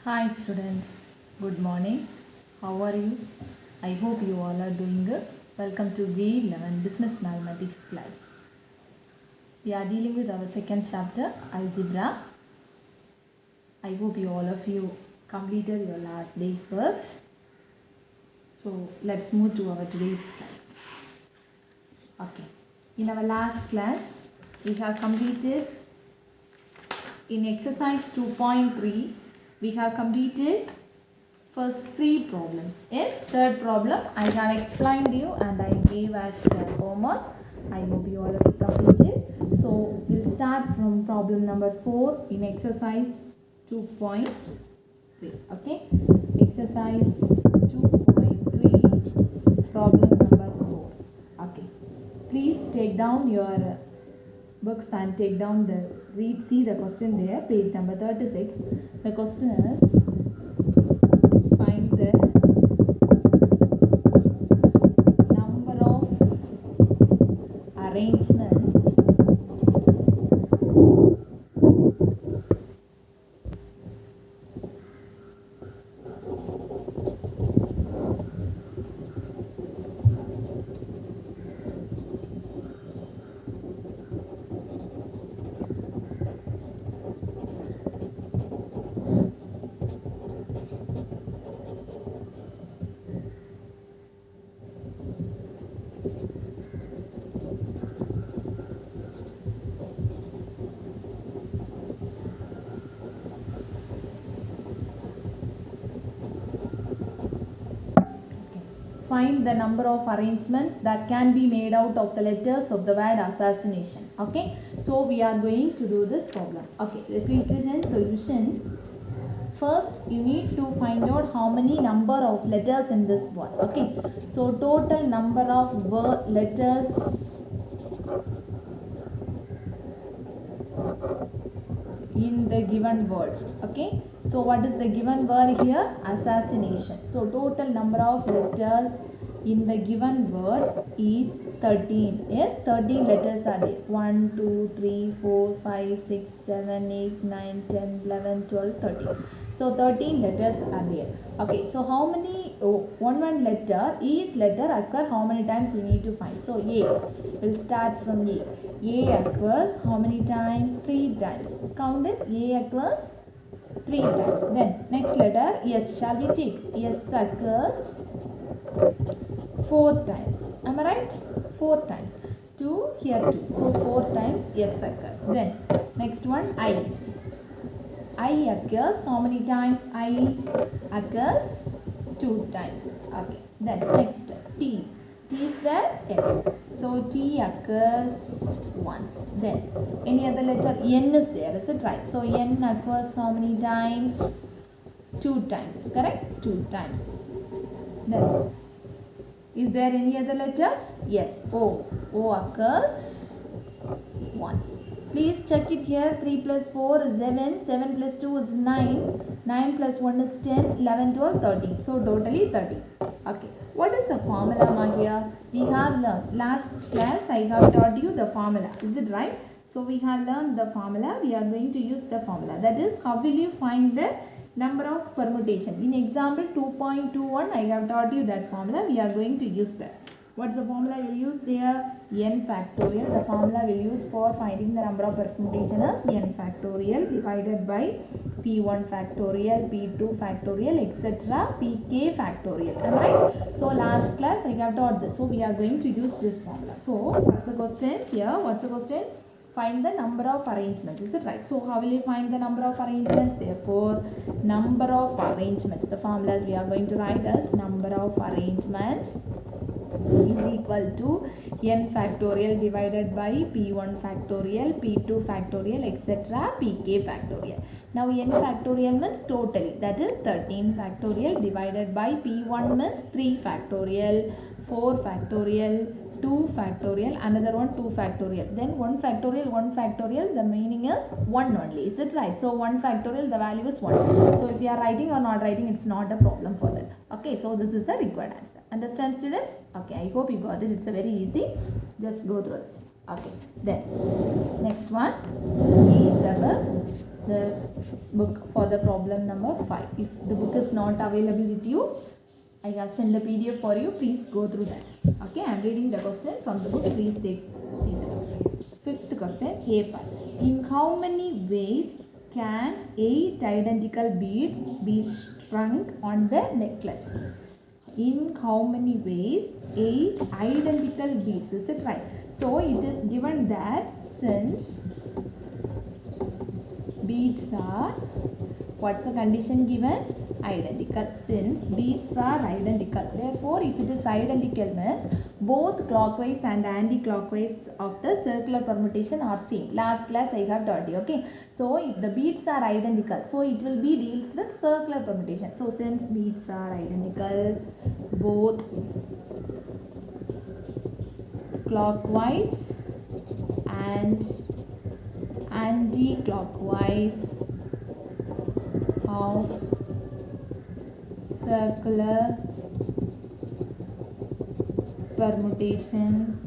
Hi students, good morning. How are you? I hope you all are doing good. Welcome to V11 Business Mathematics class. We are dealing with our second chapter, Algebra. I hope all of you completed your last day's works. So let's move to our today's class. Okay. In our last class, we have completed in exercise 2.3, we have completed first three problems. Yes, third problem I have explained you and I gave as homework. I hope you all have completed. So we'll start from problem number 4 in exercise 2.3. Okay, exercise 2.3, problem number 4. Okay, please take down your books and take down see the question there, page number 36. The question is, find the number of arrangements find the number of arrangements that can be made out of the letters of the word assassination. Okay, so we are going to do this problem. Okay, please listen. Solution. First, you need to find out how many number of letters in this word. Okay, so total number of letters in the given word. Okay, so what is the given word here? Assassination. So total number of letters in the given word is 13. Yes, 13 letters are there. 1, 2, 3, 4, 5, 6, 7, 8, 9, 10, 11, 12, 13. So 13 letters are there. Okay, so how many one letter, each letter occur how many times you need to find. So A, we'll start from A. A occurs how many times? 3 times. Count it. A occurs 3 times. Then next letter S, shall we take? S occurs 4 times. Am I right? 4 times. 2 here 2. So 4 times S occurs. Then next one I. I occurs how many times? I occurs 2 times. Okay. Then next T. T is there? Yes. So T occurs once. Then any other letter? N is there. Is it right? So N occurs how many times? 2 times. Correct? 2 times. Then is there any other letters? Yes. O. O occurs once. Please check it here. 3 plus 4 is 7. 7 plus 2 is 9. 9 plus 1 is 10. 11, 12, 13. So totally 13. Okay. What is the formula here? We have learned. Last class I have taught you the formula. Is it right? So we have learned the formula. We are going to use the formula. That is, how will you find the number of permutation? In example 2.21 I have taught you that formula. We are going to use that. What's the formula we'll use there? N factorial. The formula we'll use for finding the number of permutation is n factorial divided by p1 factorial, p2 factorial, etc. pk factorial. Am I right? So last class I have taught this. So we are going to use this formula. So what's the question here? What's the question? Find the number of arrangements. Is it right? So how will you find the number of arrangements? Therefore, number of arrangements. The formulas we are going to write as number of arrangements is equal to n factorial divided by p1 factorial, p2 factorial, etc. pk factorial. Now n factorial means totally, that is 13 factorial divided by p1 means 3 factorial, 4 factorial, 2 factorial, another one 2 factorial, then 1 factorial, the meaning is 1 only. Is it right? So 1 factorial, the value is 1. So if you are writing or not writing, it's not a problem for that. Okay, so this is the required answer. Understand, students? Okay, I hope you got it. It's a very easy. Just go through it. Okay, then next one is our the book for the problem number 5. If the book is not available with you, I have sent the PDF for you. Please go through that. Okay, I am reading the question from the book. Please see that. Fifth question, A part. In how many ways can 8 identical beads be strung on the necklace? In how many ways 8 identical beads? Is it right? So it is given that since beads are, what's the condition given? Identical. Since beads are identical, therefore if it is identical means both clockwise and anti-clockwise of the circular permutation are same. Last class I have taught you. Okay, so if the beads are identical, so it will be deals with circular permutation. So since beads are identical, both clockwise and anti-clockwise of circular permutation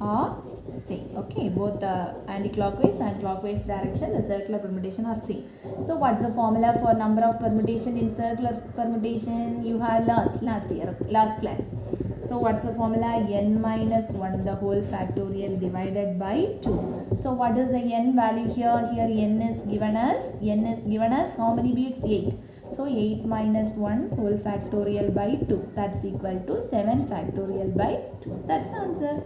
are same. Okay, both the anti-clockwise and clockwise direction, the circular permutation are same. So what's the formula for number of permutation in circular permutation? You have learned last class. So what's the formula? N minus 1 the whole factorial divided by 2. So what is the n value here? Here n is given as how many beads? 8. So 8 minus 1 whole factorial by 2. That's equal to 7 factorial by 2. That's the answer.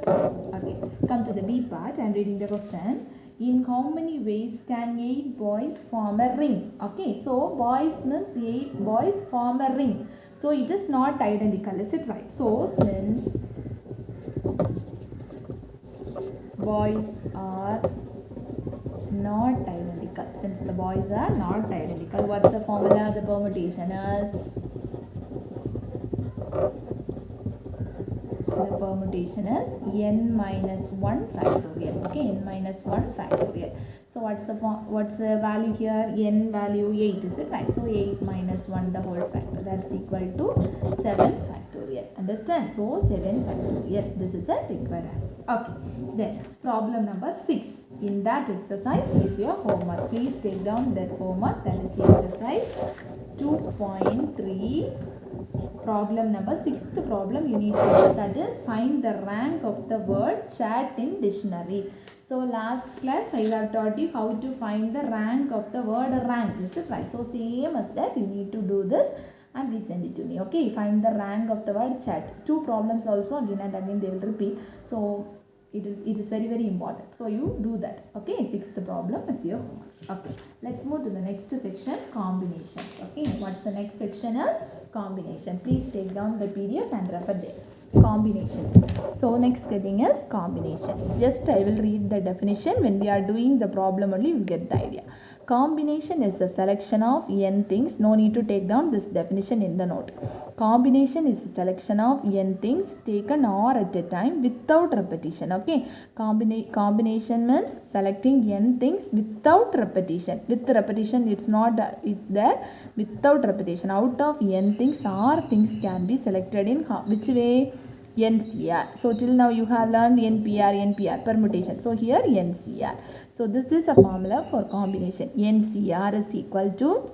Okay. Come to the B part. I'm reading the question. In how many ways can 8 boys form a ring? Okay. So boys means 8 boys form a ring. So it is not identical. Is it right? So since boys are not identical, since the boys are not identical, what's the formula? The permutation is n minus 1 factorial. Okay, n minus 1 factorial. So what's the value here? N value 8, is it right? So 8 minus 1 the whole factor, that's equal to 7 factorial. Understand? So 7 factorial. This is the required answer. Okay. Then problem number 6. In that exercise is your homework. Please take down that homework. That is the exercise 2.3. Problem number 6th problem you need to do, that is find the rank of the word chat in dictionary. So last class I have taught you how to find the rank of the word rank. Is it right? So same as that you need to do this and resend it to me. Okay, find the rank of the word chat. 2 problems also again and again they will repeat. So it is very important. So you do that. Okay, 6th problem is your homework. Okay, let's move to the next section, combinations. Okay, what's the next section is? Combination. Please take down the PDF and refer there. Combinations. So next heading is combination. Just I will read the definition. When we are doing the problem only, you get the idea. Combination is a selection of n things. No need to take down this definition in the note. Combination is a selection of n things taken or at a time without repetition. Okay. Combination means selecting n things without repetition. With repetition, it's not there. Without repetition, out of n things or things can be selected in which way? NCR. So till now you have learned NPR, permutation. So here NCR. So this is a formula for combination. NCR is equal to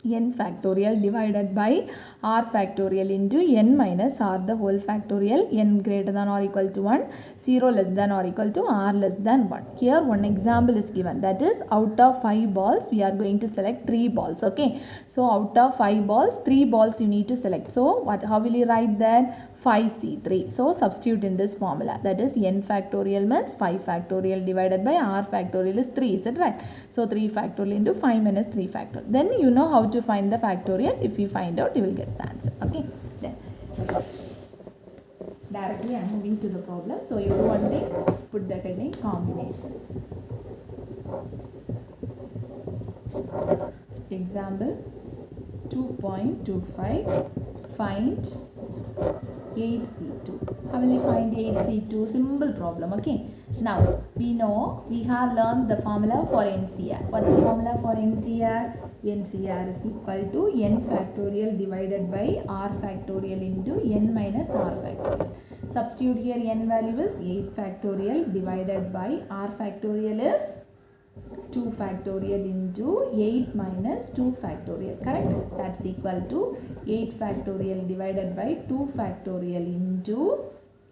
n factorial divided by r factorial into n minus r the whole factorial, n greater than or equal to 1, 0 less than or equal to r less than 1. Here one example is given, that is out of 5 balls we are going to select 3 balls. Okay, so out of 5 balls 3 balls you need to select. So how will you write that? 5C3. So substitute in this formula, that is n factorial means 5 factorial divided by r factorial is 3. Is that right? So 3 factorial into 5 minus 3 factorial. Then you know how to find the factorial. If you find out, you will get the answer. Okay. Then directly I am moving to the problem. So you do one thing, put the heading combination. Example 2.25. Find 8C2. How will you find 8C2? Simple problem. Okay. Now we know we have learned the formula for NCR. What's the formula for NCR? NCR is equal to n factorial divided by r factorial into n minus r factorial. Substitute here, n value is 8 factorial divided by r factorial is 2 factorial into 8 minus 2 factorial, correct? That's equal to 8 factorial divided by 2 factorial into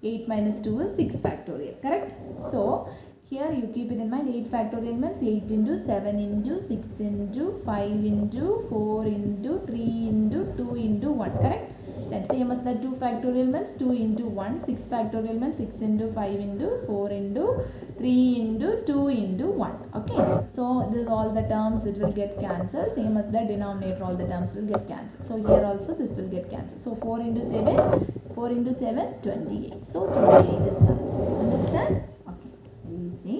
8 minus 2 is 6 factorial, correct? So here you keep it in mind, 8 factorial means 8 into 7 into 6 into 5 into 4 into 3 into 2 into 1, correct? That's same as the 2 factorial means 2 into 1, 6 factorial means 6 into 5 into 4 into 3 into 2 into 1, okay? So this is all the terms, it will get cancelled, same as the denominator, all the terms will get cancelled. So here also this will get cancelled. So 4 into 7, 28. So 28 is the answer. Understand? Okay, easy.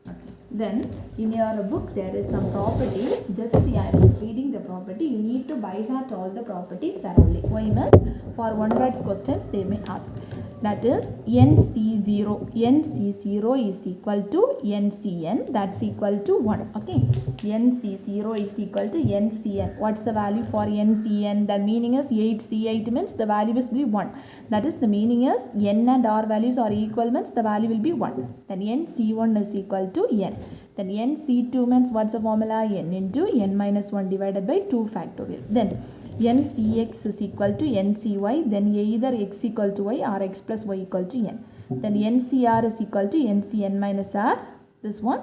Okay. Then in your book there is some properties. Just I am reading the property. You need to by heart all the properties thoroughly. Why not? For one word questions they may ask. That is NC0. NC0 is equal to NCN. That's equal to 1. Okay. NC0 is equal to NCN. What's the value for NCN? The meaning is 8C8 means the value is be 1. That is the meaning is N and R values are equal means the value will be 1. Then NC1 is equal to N. Then NC2 means what's the formula? N into N minus 1 divided by 2 factorial. Then NCX is equal to NCY, then either x equal to y or x plus y equal to n. Then NCR is equal to NCN minus r, this one.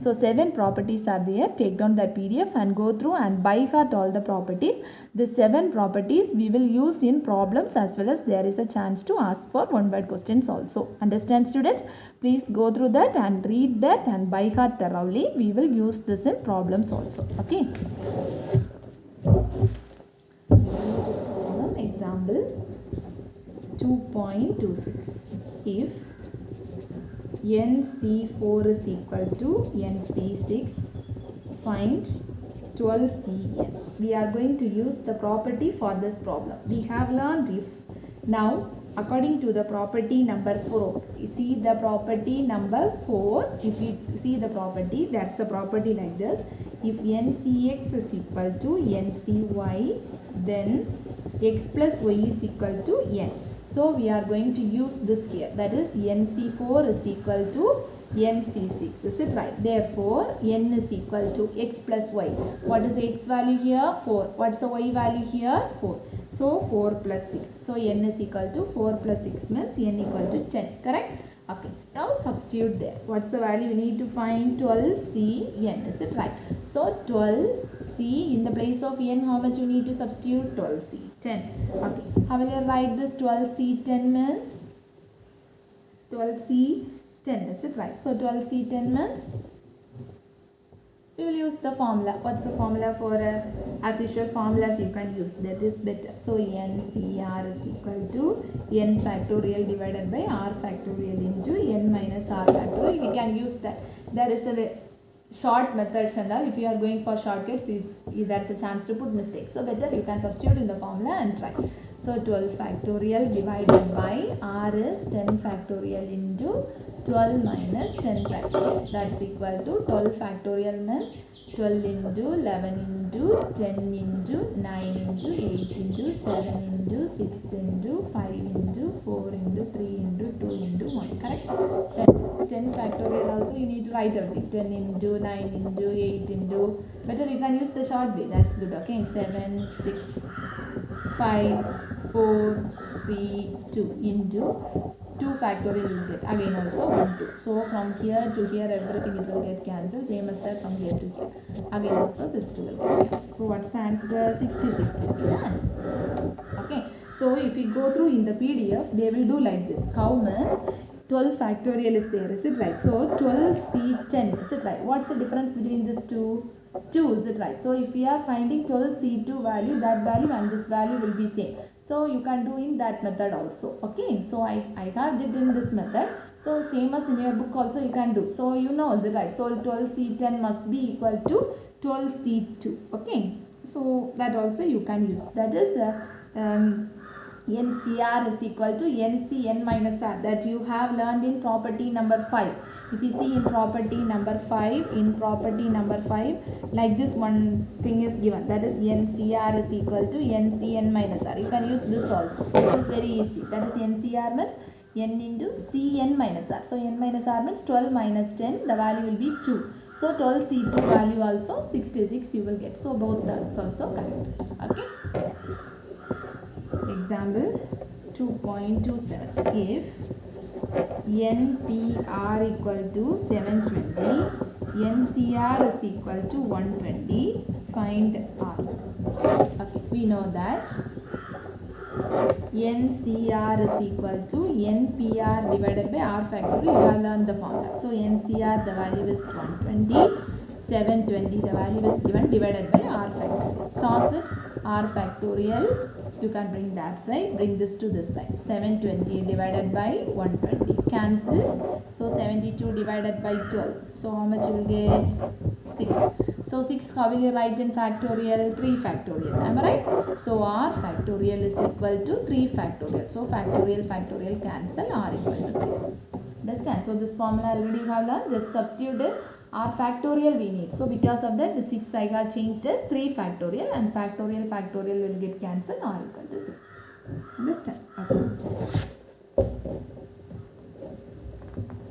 So 7 properties are there. Take down that PDF and go through and by heart all the properties. The 7 properties we will use in problems as well as there is a chance to ask for one word questions also. Understand students? Please go through that and read that and by heart thoroughly. We will use this in problems also. Okay. Example 2.26. If NC4 is equal to NC6, find 12CN. We are going to use the property for this problem. We have learned if. Now according to the property number 4, you see the property number 4, if you see the property, that's the property like this. If NCX is equal to NCY, then x plus y is equal to n. So we are going to use this here, that is NC4 is equal to NC6, is it right? Therefore n is equal to x plus y. What is the x value here? 4. What's the y value here? 4. So 4 plus 6. So n is equal to 4 plus 6 means n equal to 10, correct? Okay, now substitute there. What's the value we need to find? 12CN, is it right? So 12C in the place of n, how much you need to substitute? 12C, 10. Okay, how will you write this? 12C 10 means 12C 10, is it right? So 12C 10 means we will use the formula. What's the formula for as usual formulas you can use, that is better. So NCR is equal to n factorial divided by r factorial into n minus r factorial. We can use that. There is a short methods and all. If you are going for shortcuts, there is a chance to put mistakes. So better you can substitute in the formula and try. So 12 factorial divided by r is 10 factorial into 12 minus 10 factorial. That's equal to 12 factorial means 12 into 11 into 10 into 9 into 8 into 7 into 6 into 5 into 4 into 3 into 2 into 1, correct? Then 10 factorial also you need to write everything. 10 into 9 into 8 into, better you can use the short way, that's good. Okay, 7 6 5 4 3 2 into 2 factorial you get, again also 1 2. So from here to here everything it will get cancelled, same as that from here to here, again also this 2 will get cancelled. So what's the answer? 66 will be the answer. Okay, so if you go through in the PDF they will do like this. How much? 12 factorial is there, is it right? So 12C10, is it right? What's the difference between these two? 2, is it right? So if we are finding 12C2 value, that value and this value will be same. So you can do in that method also. Okay, so I have did in this method. So same as in your book also you can do. So you know, is it right? So 12C10 must be equal to 12C2. Okay, so that also you can use. That is NCR is equal to NCN minus R, that you have learned in property number 5. If you see in property number 5, like this one thing is given, that is NCR is equal to NCN minus R. You can use this also. This is very easy. That is NCR means n into Cn minus R. So n minus R means 12 minus 10, the value will be 2. So 12C2 value also 66 you will get. So both that's also correct. Okay. Example 2.27. If NPR equal to 720, NCR is equal to 120, find R. Okay, we know that NCR is equal to NPR divided by R factorial. You have learned the formula. So NCR the value is 120, 720 the value is given divided by R factorial. Cross it, R factorial. You can bring that side, bring this to this side. 720 divided by 120. Cancel. So 72 divided by 12. So how much you will get? 6. So 6 how will you write in factorial? 3 factorial. Am I right? So R factorial is equal to 3 factorial. So factorial cancel, R equal to 3. Understand? So this formula already you have learned. Just substitute it. R factorial we need. So because of that the 6 I got changed as 3 factorial and factorial will get cancelled, R equal to 3. Understand? Okay.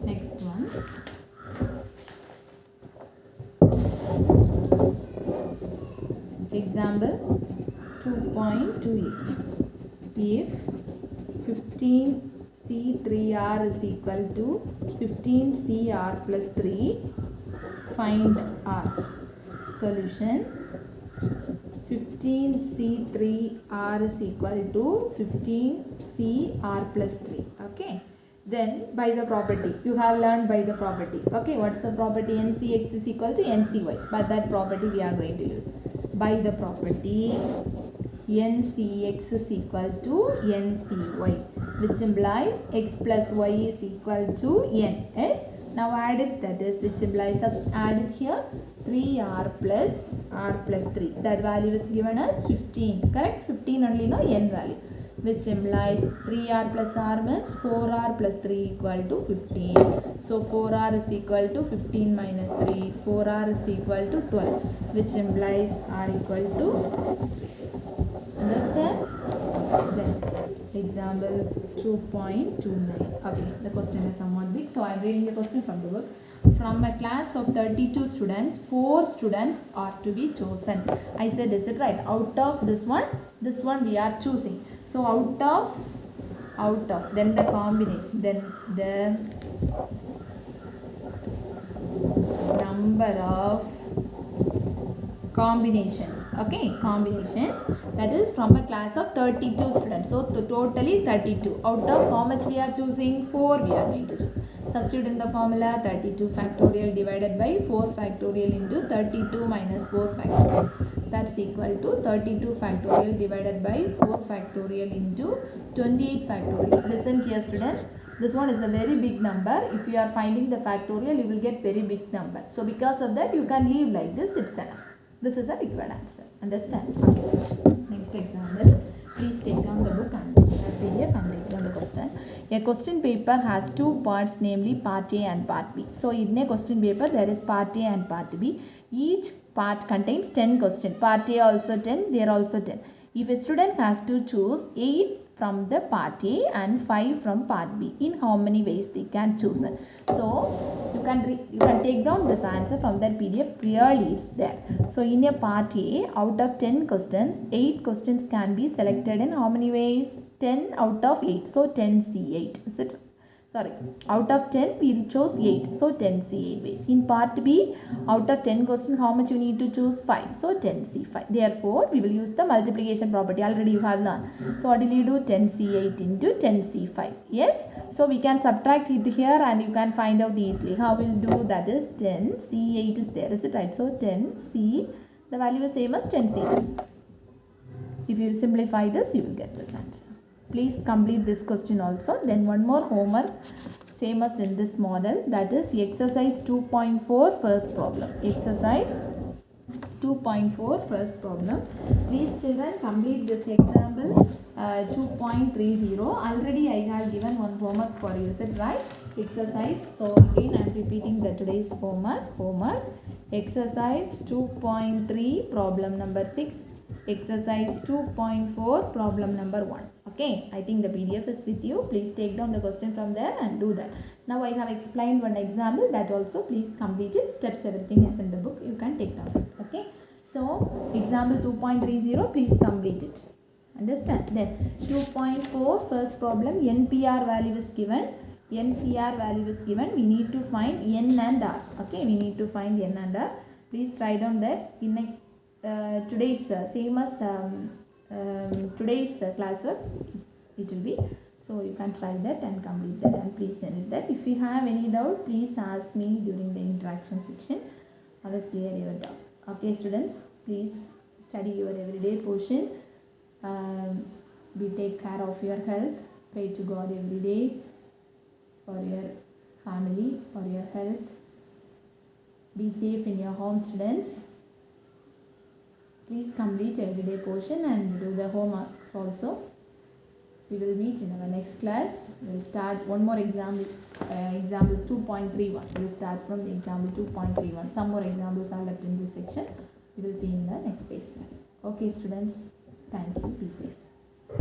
Next one. Example 2.28. If 15C3R is equal to 15CR plus 3, find R. Solution. 15C3R is equal to 15CR plus 3. Okay. Then by the property. You have learned by the property. Okay. What's the property? NCX is equal to NCY. But that property we are going to use. By the property, NCX is equal to NCY, which implies X plus Y is equal to N. Yes? Now add it, that is, which implies, add it here, 3R plus 3. That value is given as 15. Correct? 15 only, no? N value. Which implies 3R plus R means 4R plus 3 equal to 15. So 4R is equal to 15 minus 3. 4R is equal to 12. Which implies R equal to 3. Understand? Then example 2.29. Okay, the question is somewhat big. So I am reading the question from the book. From a class of 32 students, 4 students are to be chosen. I said, is it right? Out of this one we are choosing. So out of, then the combination, then the number of combinations. Okay, combinations, that is from a class of 32 students. So totally 32. Out of how much we are choosing? 4 we are going to choose. Substitute in the formula, 32 factorial divided by 4 factorial into 32 minus 4 factorial. That's equal to 32 factorial divided by 4 factorial into 28 factorial. Listen here students, this one is a very big number. If you are finding the factorial, you will get very big number. So because of that, you can leave like this, it's enough. This is a required answer. Understand? Okay. Next example. Please take down the book and PDF and write down the question. A question paper has 2 parts, namely part A and part B. So in a question paper, there is part A and part B. Each part contains 10 questions. Part A also 10, there also 10. If a student has to choose 8 from the part A and 5 from part B, in how many ways they can choose it? So you can take down this answer from that PDF. Clearly it's there. So in a part A, out of 10 questions, 8 questions can be selected in how many ways? 10 out of 8. So 10C8. Is it? Sorry, out of 10 we will choose 8. So 10C8 ways. In part B, out of 10 questions, how much you need to choose? 5. So 10C5. Therefore, we will use the multiplication property. Already you have learned. So what will you do? 10C8 into 10C5. Yes. So we can subtract it here and you can find out easily. How we'll do that is 10C8 is there. Is it right? So 10C, the value is same as 10C8. If you simplify this, you will get this answer. Please complete this question also. Then one more homework, same as in this model, that is exercise 2.4 first problem. Exercise 2.4 first problem. Please children complete this example 2.30. Already I have given one homework for you. Is it right? Exercise. So again I am repeating the today's homework. Exercise 2.3 problem number 6. exercise 2.4 problem number 1. Okay, I think the PDF is with you. Please take down the question from there and do that. Now I have explained one example, that also please complete it. Steps, everything is in the book, you can take down. Okay, so example 2.30, please complete it. Understand? Then 2.4 first problem, NPR value is given, NCR value is given. We need to find N and R. Okay, we need to find N and R. Please try down that in today's same as today's classwork it will be. So you can try that and complete that and please send it that. If you have any doubt, please ask me during the interaction section. I will clear your doubts. Okay students, please study your everyday portion. Be take care of your health. Pray to God every day for your family, for your health. Be safe in your home students. Please complete everyday portion and do the homeworks also. We will meet in our next class. We will start one more example, example 2.31. We will start from the example 2.31. Some more examples are left in this section. We will see in the next class. Okay students, thank you. Be safe.